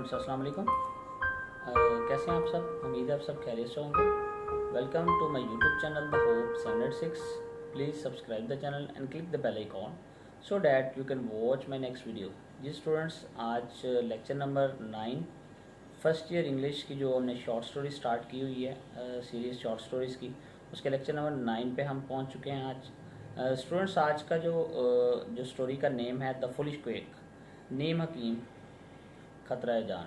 Students अस्सलाम वालेकुम। कैसे हैं आप सब? उम्मीद है आप सब खैरियत से होंगे। Welcome to my YouTube channel the hope 706। Please subscribe the channel and click the bell icon so that you can watch my next video. जी स्टूडेंट्स, आज lecture number 9 first year English की जो हमने शॉर्ट स्टोरी स्टार्ट की हुई है series short stories की, उसके लेक्चर नंबर 9 पे हम पहुंच चुके हैं आज। स्टूडेंट्स, आज का जो स्टोरी का नेम है द फुलिश क्वेक, नीम हकीम खतरा जान।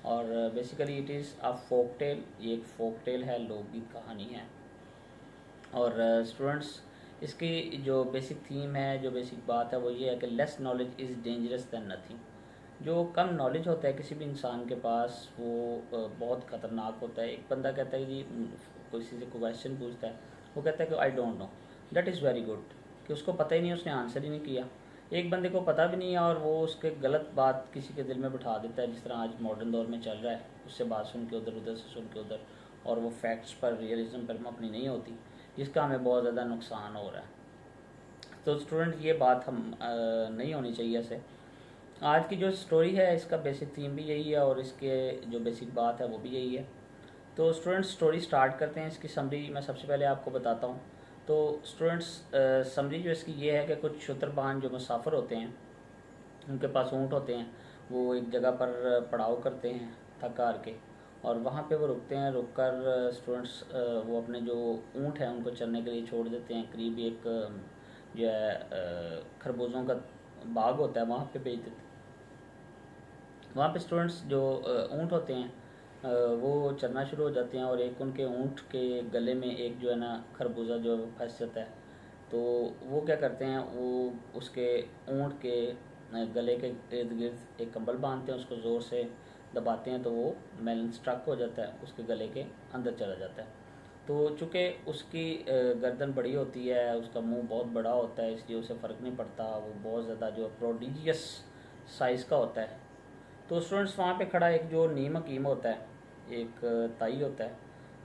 और basically it is a folk tale, ये एक फोक टेल है, लोकगीत कहानी है। और स्टूडेंट्स, इसकी जो बेसिक थीम है, जो बेसिक बात है वो ये है कि less knowledge is dangerous then nothing. जो कम नॉलेज होता है किसी भी इंसान के पास वो बहुत ख़तरनाक होता है। एक बंदा कहता है कि किसी से क्वेश्चन पूछता है, वो कहता है कि I don't know, that is very good, कि उसको पता ही नहीं, उसने आंसर ही नहीं किया। एक बंदे को पता भी नहीं है और वो उसके गलत बात किसी के दिल में बिठा देता है, जिस तरह आज मॉडर्न दौर में चल रहा है, उससे बात सुन के उधर, उधर से सुन के उधर, और वो फैक्ट्स पर, रियलिज्म पर अपनी नहीं होती, जिसका हमें बहुत ज़्यादा नुकसान हो रहा है। तो स्टूडेंट, ये बात हम नहीं होनी चाहिए ऐसे। आज की जो स्टोरी है इसका बेसिक थीम भी यही है और इसके जो बेसिक बात है वो भी यही है। तो स्टूडेंट्स, स्टोरी स्टार्ट करते हैं। इसकी समरी मैं सबसे पहले आपको बताता हूँ। तो स्टूडेंट्स, समरी जो इसकी ये है कि कुछ शुतरबान जो मुसाफिर होते हैं, उनके पास ऊँट होते हैं, वो एक जगह पर पड़ाव करते हैं थक हार के, और वहाँ पे वो रुकते हैं। रुक कर स्टूडेंट्स वो अपने जो ऊँट हैं उनको चरने के लिए छोड़ देते हैं। करीब एक जो है खरबूजों का बाग होता है, वहाँ पे भेज देते हैं। वहाँ पे स्टूडेंट्स जो ऊँट होते हैं वो चलना शुरू हो जाते हैं, और एक उनके ऊँट के गले में एक जो है ना खरबूजा जो फंस जाता है। तो वो क्या करते हैं, वो उसके ऊँट के गले के इर्द गिर्द एक कंबल बांधते हैं, उसको ज़ोर से दबाते हैं तो वो मेलन स्ट्रक हो जाता है, उसके गले के अंदर चला जाता है। तो चूँकि उसकी गर्दन बड़ी होती है, उसका मुंह बहुत बड़ा होता है, इसलिए उसे फ़र्क नहीं पड़ता, वो बहुत ज़्यादा जो प्रोडिजियस साइज़ का होता है। तो स्टूडेंट्स, वहाँ पे खड़ा एक जो नीम हकीम होता है, एक ताई होता है,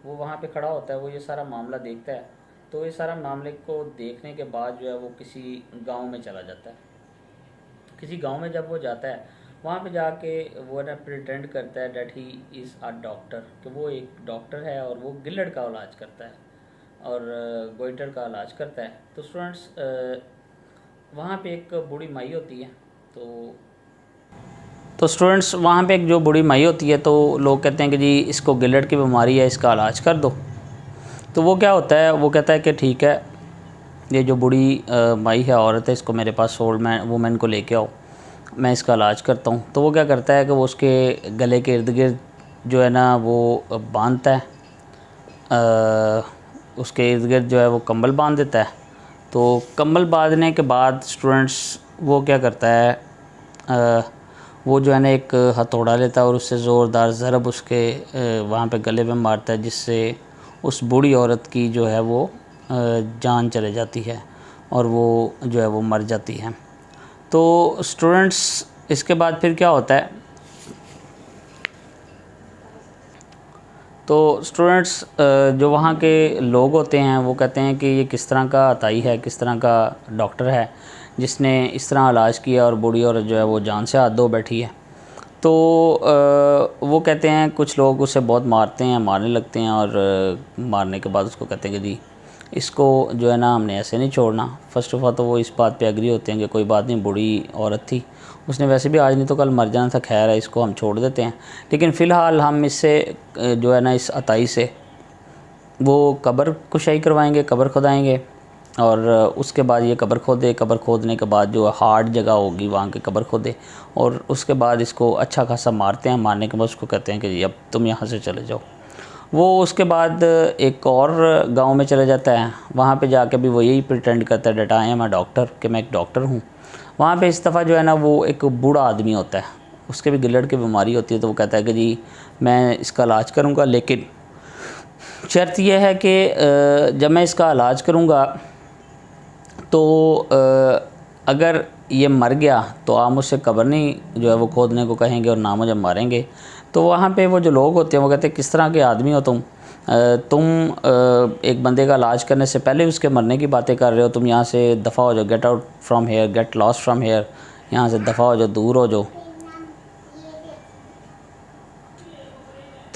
वो वहाँ पे खड़ा होता है, वो ये सारा मामला देखता है। तो ये सारा मामले को देखने के बाद जो है वो किसी गांव में चला जाता है। किसी गांव में जब वो जाता है, वहाँ पे जाके वो ना प्रिटेंड करता है that he is a doctor, कि वो एक डॉक्टर है और वो गिल्लड़ का इलाज करता है और गोइटर का इलाज करता है। तो स्टूडेंट्स, वहाँ पे एक बूढ़ी माई होती है। तो स्टूडेंट्स, वहाँ पे एक जो बूढ़ी माई होती है, तो लोग कहते हैं कि जी इसको गिल्लड़ की बीमारी है, इसका इलाज कर दो। तो वो क्या होता है, वो कहता है कि ठीक है, ये जो बूढ़ी माई है, औरत है, इसको मेरे पास ओल्ड वुमेन को लेके आओ, मैं इसका इलाज करता हूँ। तो वो क्या करता है कि वो उसके गले के इर्द गिर्द जो है ना वो बांधता है, उसके इर्द गिर्द जो है वो कंबल बांध देता है। तो कंबल बांधने के बाद स्टूडेंट्स वो क्या करता है, वो जो है ना एक हथौड़ा लेता है और उससे ज़ोरदार ज़रब उसके वहाँ पे गले में मारता है, जिससे उस बूढ़ी औरत की जो है वो जान चले जाती है और वो जो है वो मर जाती है। तो स्टूडेंट्स, इसके बाद फिर क्या होता है, तो स्टूडेंट्स जो वहाँ के लोग होते हैं वो कहते हैं कि ये किस तरह का अताई है, किस तरह का डॉक्टर है जिसने इस तरह इलाज किया और बूढ़ी औरत जो है वो जान से हाथ धो बैठी है। तो वो कहते हैं, कुछ लोग उसे बहुत मारते हैं, मारने लगते हैं, और मारने के बाद उसको कहते हैं कि जी इसको जो है ना हमने ऐसे नहीं छोड़ना। फर्स्ट ऑफ ऑल तो वो इस बात पे एग्री होते हैं कि कोई बात नहीं, बूढ़ी औरत थी, उसने वैसे भी आज नहीं तो कल मर जाना था, खैर है, इसको हम छोड़ देते हैं। लेकिन फ़िलहाल हम इससे जो है ना इस अताई से वो कब्र कुशाई करवाएंगे, कब्र खुदाएँगे, और उसके बाद ये कब्र खोदे, कब्र खोदने के बाद जो हार्ड जगह होगी वहाँ के कब्र खोदे, और उसके बाद इसको अच्छा खासा मारते हैं। मारने के बाद उसको कहते हैं कि जी अब तुम यहाँ से चले जाओ। वो उसके बाद एक और गांव में चले जाता है, वहाँ पे जाके भी वो यही प्रिटेंड करता है that I am a doctor, कि मैं एक डॉक्टर हूँ। वहाँ पे इस दफ़ा जो है ना वो एक बूढ़ा आदमी होता है, उसके भी गिल्लड़ की बीमारी होती है। तो वो कहता है कि जी मैं इसका इलाज करूँगा, लेकिन शर्त यह है कि जब मैं इसका इलाज करूँगा तो अगर ये मर गया तो आप मुझसे कब्र नहीं जो है वो खोदने को कहेंगे और ना मुझे मारेंगे। तो वहाँ पे वो जो लोग होते हैं वो कहते हैं, किस तरह के आदमी हो तुम एक बंदे का इलाज करने से पहले उसके मरने की बातें कर रहे हो, तुम यहाँ से दफ़ा हो जाओ, get out from here, get lost from here, यहाँ से दफ़ा हो जाओ, दूर हो जाओ।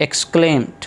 exclaimed،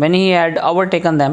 when he had overtaken them،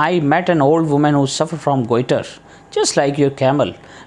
I met an old woman who suffered from goiter just like your camel،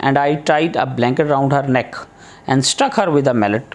and I tied a blanket around her neck and stuck her with a mallet،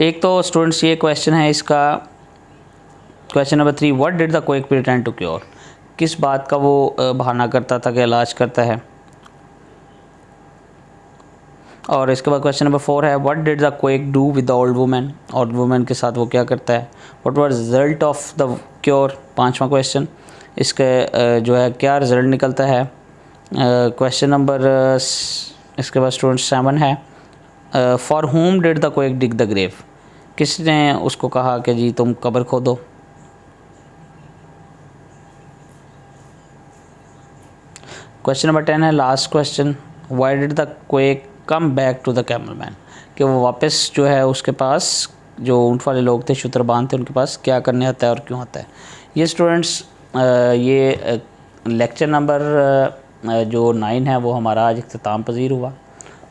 एक तो students ये question है इसका, question number 3, what did the quack pretend to cure, किस बात का वो बहाना करता था कि इलाज करता है। और इसके बाद क्वेश्चन नंबर 4 है, what did the quack do with the old women, old women के साथ वो क्या करता है। What was result of the cure, 5वां क्वेश्चन, इसके जो है क्या रिज़ल्ट निकलता है। क्वेश्चन नंबर इसके बाद स्टूडेंट 7 है, for whom did the quack dig the grave, किसने उसको कहा कि जी तुम कब्र खोदो। क्वेश्चन नंबर 10 है last question, why did the quack come back to the camel man, कि वो वापस जो है उसके पास जो ऊँट वाले लोग थे, शुतरबान थे, उनके पास क्या करने आता है और क्यों आता है। ये स्टूडेंट्स ये लेक्चर नंबर जो 9 है वो हमारा आज इख्तिताम पजीर हुआ।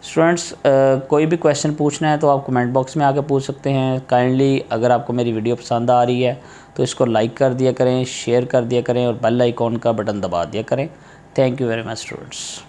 स्टूडेंट्स कोई भी क्वेश्चन पूछना है तो आप कमेंट बॉक्स में आके पूछ सकते हैं। काइंडली अगर आपको मेरी वीडियो पसंद आ रही है तो इसको लाइक कर दिया करें, शेयर कर दिया करें और बेल आइकॉन का बटन दबा दिया करें। Thank you very much students.